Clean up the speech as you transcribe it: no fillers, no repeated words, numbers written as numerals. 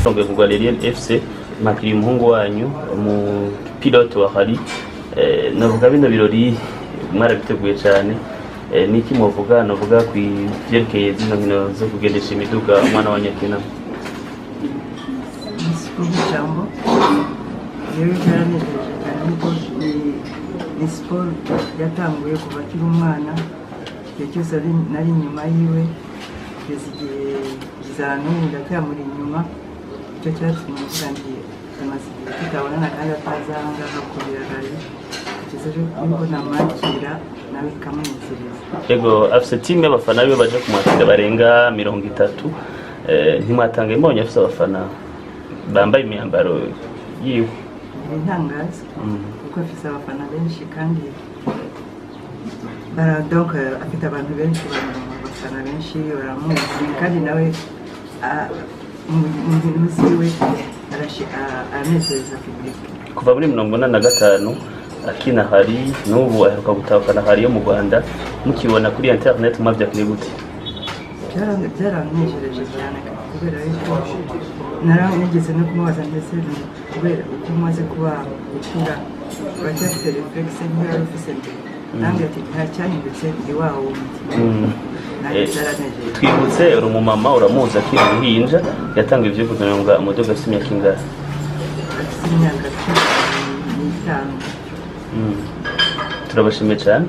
Ronge kugwa Liliel FC makiri umuhungu wanyu mu pilote wa hari navuga bino birori mwarabiteguye cyane niki muvuga navuga kwivyerekeye zino nkino zo kugendesha imiduga umwana wa Nyakina jambo rero cyaranejeje cyane kuko ni sport yatanguye kuva akiri umwana igihe cyose nari inyuma yiwe kugeza igihe kizantu ndacyamuri inyuma icyo cyatumye mvuga nti amaze igihe tutabonana kandi atazanga hakubiragari kugeza yuko namakira nawe ikamunezereza. Yego afise team y'abafana biwe baje kumwakira barenga 30 ntimwatangaye mbonye afise abafana bambaye imyambaro yiwe intangaza kuko afise abafana benshi kandi donc afite abantu benshi abafana benshi baramuzi kandi nawe mu bintu ziwe aranezereza public. Kuva muri 1985 akina hari n'ubu aheruka gutahukana hari yo mu Rwanda mukibona kuri internet mwavyakire gute? Byaranejereje cyane kubera yuko naranigeze no kumubaza ndetse kubera uko umaze kuba ukura uracyafite reflexe nk'iyo ufise nange ati nta cyahindutse ndi wawo twibutse uri umumama uramuzi akiri uruhinja yatanga ivyo kunyonga umuduga afite imyaka ingahe? Afite imyaka 5. turabashimiye cyane.